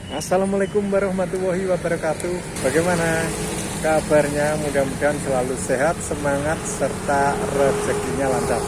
Assalamualaikum warahmatullahi wabarakatuh. Bagaimana kabarnya? Mudah-mudahan selalu sehat, semangat, serta rezekinya lancar.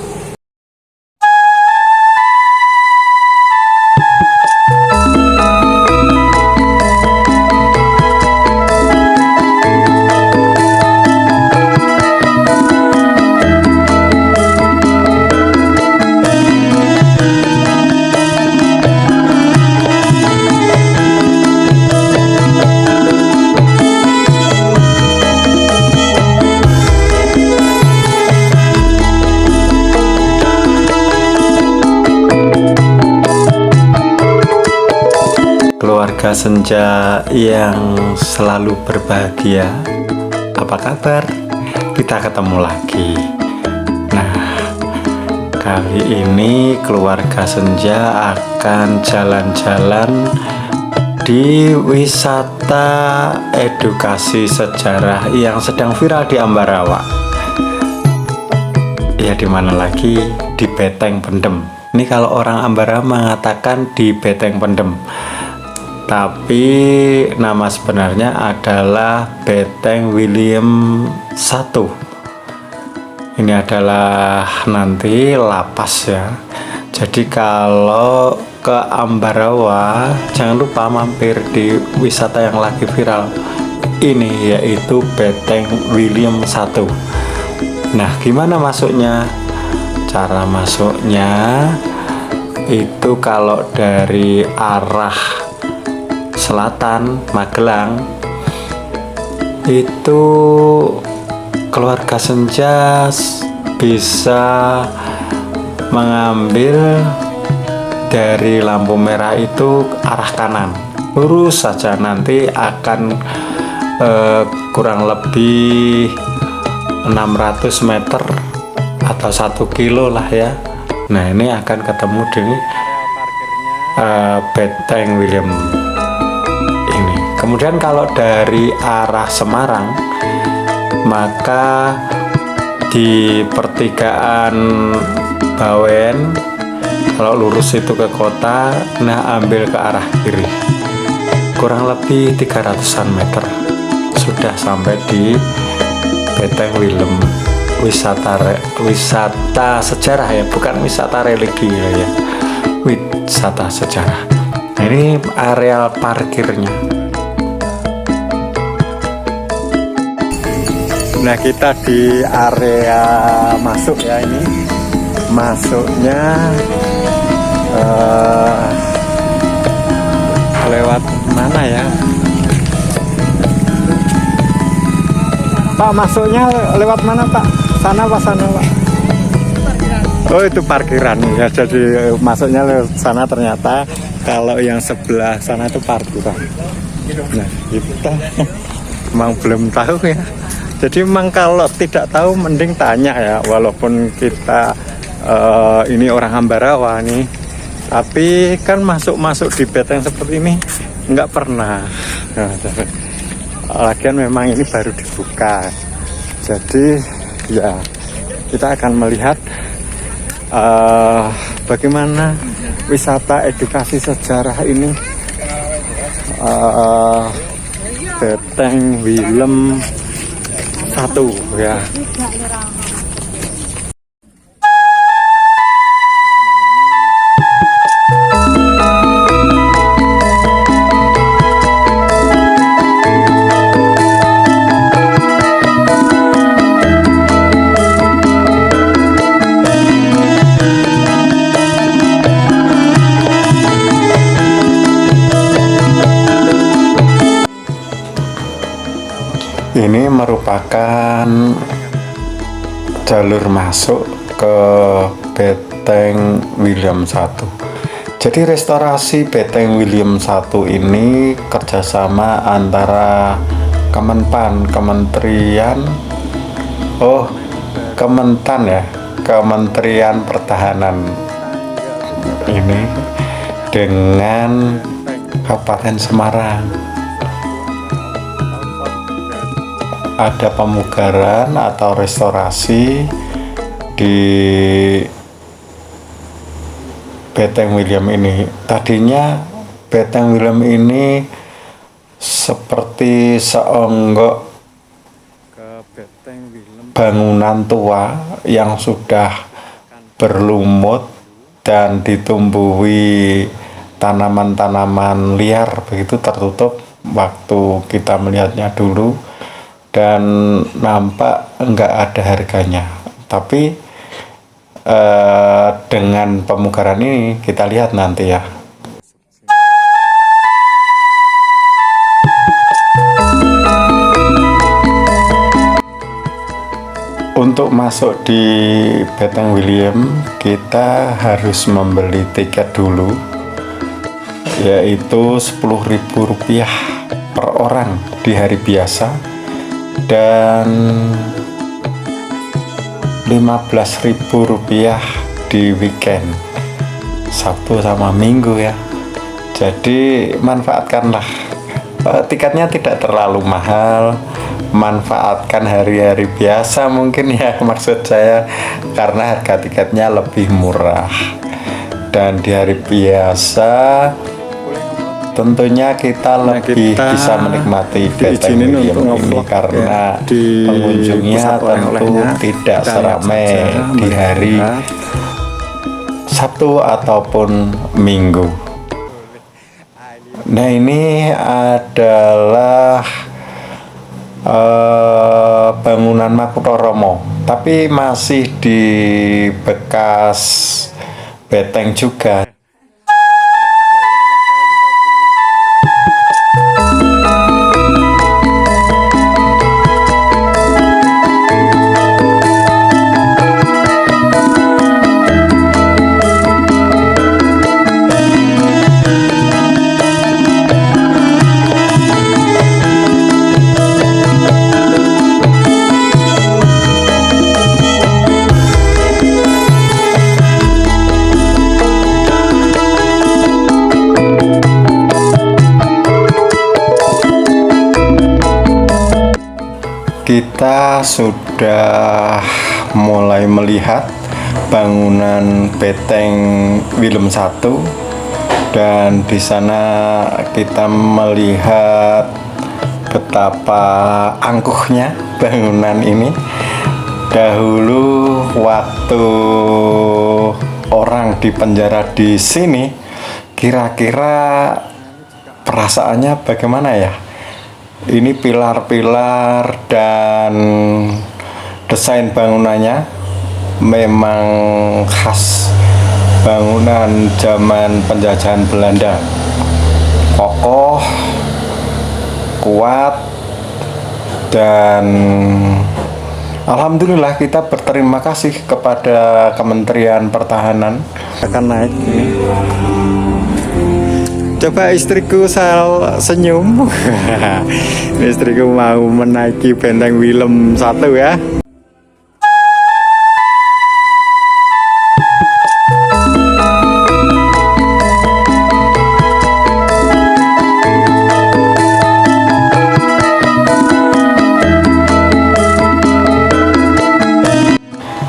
Keluarga senja yang selalu berbahagia, apa kabar? Kita ketemu lagi. Nah, kali ini keluarga senja akan jalan-jalan di wisata edukasi sejarah yang sedang viral di Ambarawa. Ya, di mana lagi? Di Beteng Pendem. Ini kalau orang Ambarawa mengatakan di Beteng Pendem, tapi nama sebenarnya adalah Beteng William I. Ini adalah nanti lapas ya. Jadi kalau ke Ambarawa jangan lupa mampir di wisata yang lagi viral ini, yaitu Beteng William I. Nah, gimana masuknya? Cara masuknya itu kalau dari arah selatan Magelang itu keluarga senja bisa mengambil dari lampu merah itu arah kanan, lurus saja, nanti akan kurang lebih 600 meter atau 1 kilo lah ya. Nah, ini akan ketemu di Beteng William. Kemudian kalau dari arah Semarang, maka di pertigaan Bawen, kalau lurus itu ke kota, nah ambil ke arah kiri, kurang lebih 300-an meter sudah sampai di Beteng William. Wisata sejarah ya, bukan wisata religi ya, wisata sejarah. Nah, ini areal parkirnya. Nah, kita di area masuk ya, ini masuknya lewat mana ya Pak? Masuknya lewat mana Pak? Sana apa sana Pak? Oh, itu parkiran ya, jadi masuknya lewat sana. Ternyata kalau yang sebelah sana itu parkiran. Nah, kita emang belum tahu ya. Jadi memang kalau tidak tahu mending tanya ya, walaupun kita ini orang Ambarawa nih, tapi kan masuk di Beteng seperti ini nggak pernah. Nah, lagian memang ini baru dibuka, jadi ya kita akan melihat bagaimana wisata edukasi sejarah ini, Beteng William I ya. Ini merupakan jalur masuk ke Beteng William I. Jadi restorasi Beteng William I ini kerjasama antara Kemenpan, Kementan ya, Kementerian Pertahanan ini dengan Kabupaten Semarang. Ada pemugaran atau restorasi di Beteng William ini. Tadinya Beteng Willem ini seperti seonggok bangunan tua yang sudah berlumut dan ditumbuhi tanaman-tanaman liar, begitu tertutup waktu kita melihatnya dulu, dan nampak enggak ada harganya. Tapi dengan pemugaran ini kita lihat nanti ya. Untuk masuk di Beteng Willem kita harus membeli tiket dulu, yaitu Rp10.000 per orang di hari biasa dan Rp15.000 di weekend, Sabtu sama Minggu ya. Jadi manfaatkanlah, tiketnya tidak terlalu mahal, manfaatkan hari-hari biasa mungkin ya, maksud saya, karena harga tiketnya lebih murah. Dan di hari biasa tentunya kita lebih bisa menikmati Beteng Willem ini karena pengunjungnya tentu tidak seramai di hari Sabtu ataupun Minggu. Nah, ini adalah bangunan Makutha-Romo, tapi masih di bekas beteng juga. Kita sudah mulai melihat bangunan Beteng Willem 1, dan di sana kita melihat betapa angkuhnya bangunan ini. Dahulu waktu orang dipenjara di sini, kira-kira perasaannya bagaimana ya? Ini pilar-pilar dan desain bangunannya memang khas bangunan zaman penjajahan Belanda. Kokoh, kuat, dan alhamdulillah kita berterima kasih kepada Kementerian Pertahanan. Akan naik ini. Coba istriku senyum. Istriku mau menaiki Beteng Willem 1 ya.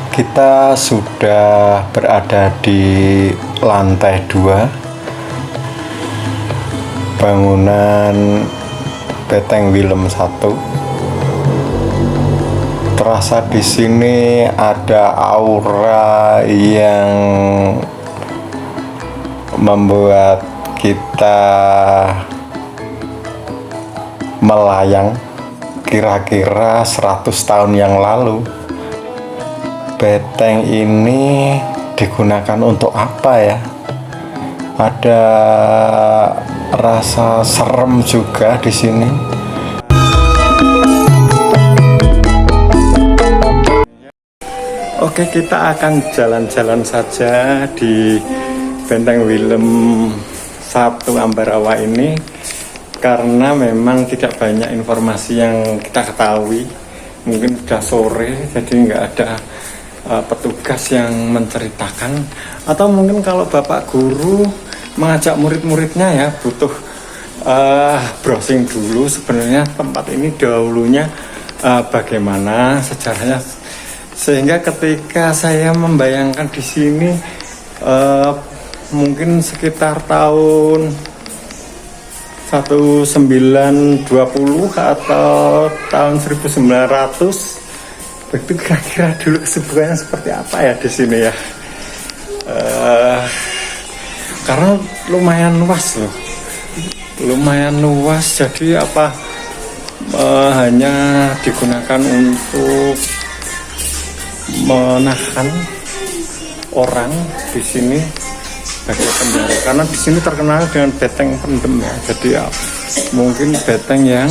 Kita sudah berada di lantai 2 bangunan Beteng Willem 1. Terasa di sini ada aura yang membuat kita melayang kira-kira 100 tahun yang lalu. Beteng ini digunakan untuk apa ya? Ada rasa serem juga di sini. Oke, kita akan jalan-jalan saja di Beteng Willem 1 Ambarawa ini, karena memang tidak banyak informasi yang kita ketahui. Mungkin sudah sore, jadi nggak ada petugas yang menceritakan, atau mungkin kalau bapak guru mengajak murid-muridnya ya butuh browsing dulu sebenarnya tempat ini dahulunya bagaimana sejarahnya, sehingga ketika saya membayangkan di sini mungkin sekitar tahun 1920 atau tahun 1900. Itu kira-kira dulu kesibukannya seperti apa ya di sini ya? Karena lumayan luas loh, jadi apa hanya digunakan untuk menahan orang di sini bagi penjara, karena di sini terkenal dengan beteng pendem ya. Jadi ya, mungkin beteng yang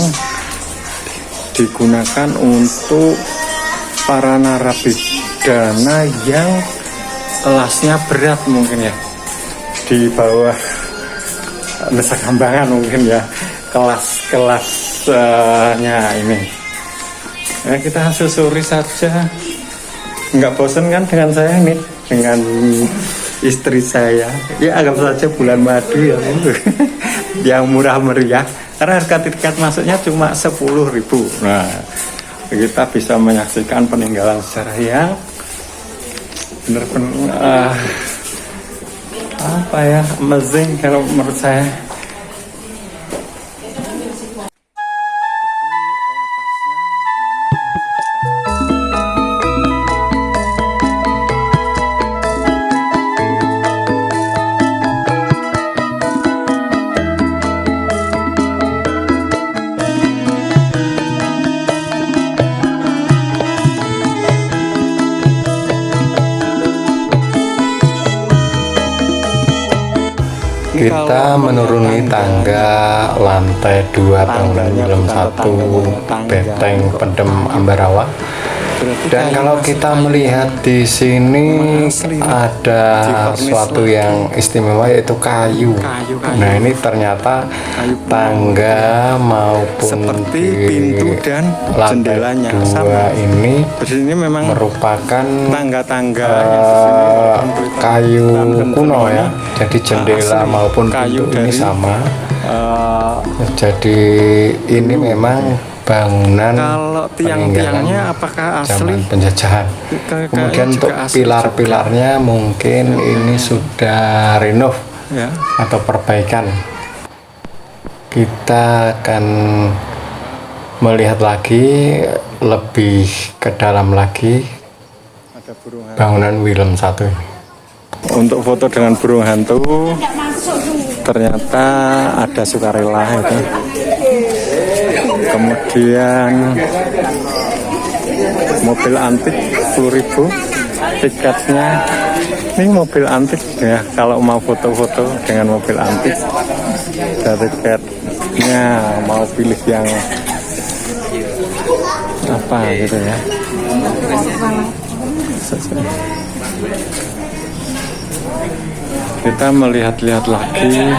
digunakan untuk para narapidana yang kelasnya berat mungkin ya, di bawah Nusa Kambangan mungkin ya, kelas-kelasnya ini. Ya, kita susuri saja, nggak bosan kan dengan saya nih, dengan istri saya. Ya anggap saja bulan madu ya, yang murah meriah, karena harga tiket masuknya cuma 10.000. Nah, kita bisa menyaksikan peninggalan sejarah yang benar-benar apa ya, amazing kalau menurut saya. Kita menuruni tangga lantai 2 bangunan Willem 1 Beteng Pendem Ambarawa. Dan kalau kita melihat di sini ada sesuatu yang istimewa, yaitu kayu. Nah, ini ternyata tangga maupun seperti pintu dan jendelanya sama. Ini memang merupakan tangga-tangga kayu kuno ya. Jadi jendela maupun pintu ini sama. Jadi ini memang bangunan kalau tiang-tiangnya apakah asli zaman penjajahan. Kemudian untuk pilar-pilarnya mungkin ini sudah renov ya, atau perbaikan. Kita akan melihat lagi lebih ke dalam lagi bangunan Willem 1 ini. Untuk foto dengan burung hantu ternyata ada sukarela itu. Kemudian mobil antik 10.000 tiketnya. Ini mobil antik ya, kalau mau foto-foto dengan mobil antik ada tiketnya, mau pilih yang apa gitu ya. Kita melihat-lihat lagi.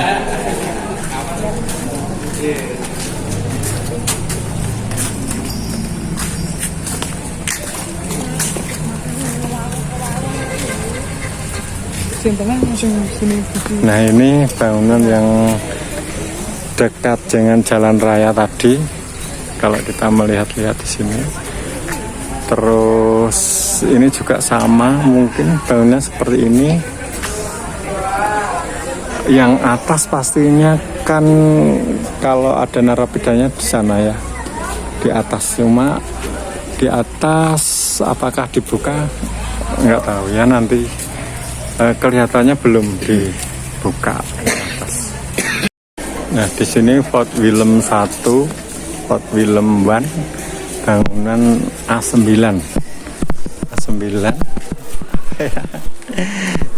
Nah, ini bangunan yang dekat dengan jalan raya tadi. Kalau kita melihat-lihat di sini, terus ini juga sama, mungkin bangunannya seperti ini. Yang atas pastinya kan kalau ada narapidanya di sana ya, di atas. Cuma di atas apakah dibuka nggak tahu ya, nanti kelihatannya belum dibuka. Nah, di sini Fort Willem 1, Fort Willem 1, bangunan A9.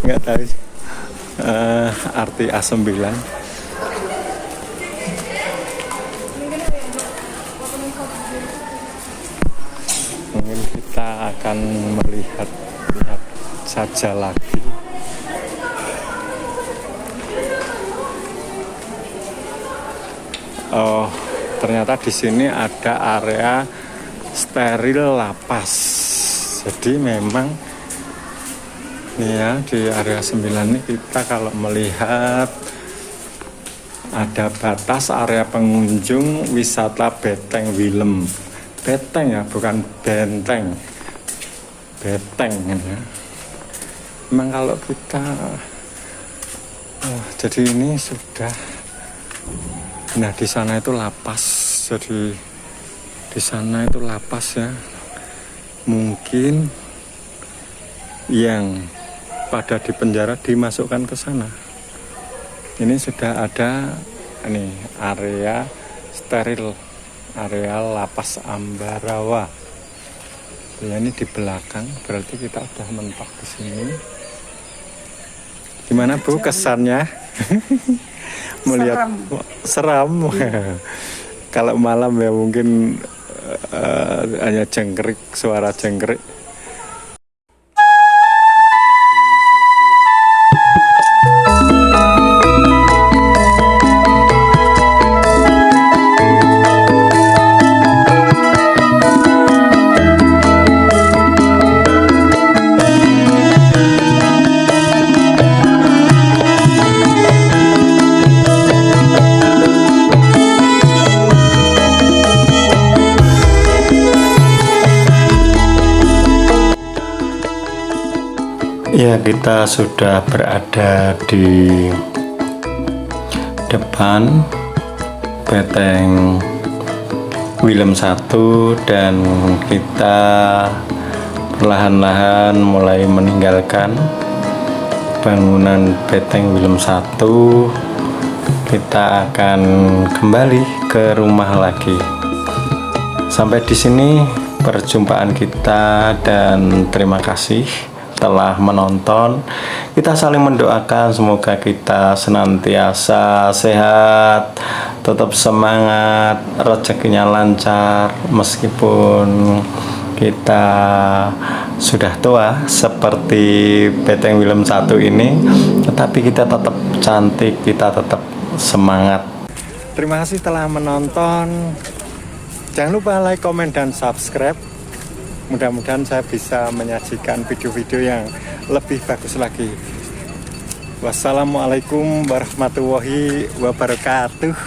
Nggak tahu arti A9. Mungkin kita akan melihat saja lagi. Oh, ternyata di sini ada area steril lapas. Jadi memang nih ya, di area 9 ini kita kalau melihat ada batas area pengunjung wisata Beteng Willem. Beteng ya, bukan benteng. Beteng ya. Memang kalau kita jadi ini sudah Nah di sana itu lapas, jadi di sana itu lapas ya. Mungkin yang pada di penjara dimasukkan ke sana. Ini sudah ada ini area steril, area lapas Ambarawa. Ya, ini di belakang, berarti kita udah mentok di sini. Gimana Bu kesannya? Melihat seram. Kalau malam ya mungkin hanya jengkrik, suara jengkrik. Ya, kita sudah berada di depan Beteng Willem 1 dan kita perlahan-lahan mulai meninggalkan bangunan Beteng Willem 1. Kita akan kembali ke rumah lagi. Sampai di sini perjumpaan kita dan terima kasih telah menonton. Kita saling mendoakan semoga kita senantiasa sehat, tetap semangat, rezekinya lancar meskipun kita sudah tua seperti Beteng Willem 1 ini, tetapi kita tetap cantik, kita tetap semangat. Terima kasih telah menonton. Jangan lupa like, komen, dan subscribe. Mudah-mudahan saya bisa menyajikan video-video yang lebih bagus lagi. Wassalamualaikum warahmatullahi wabarakatuh.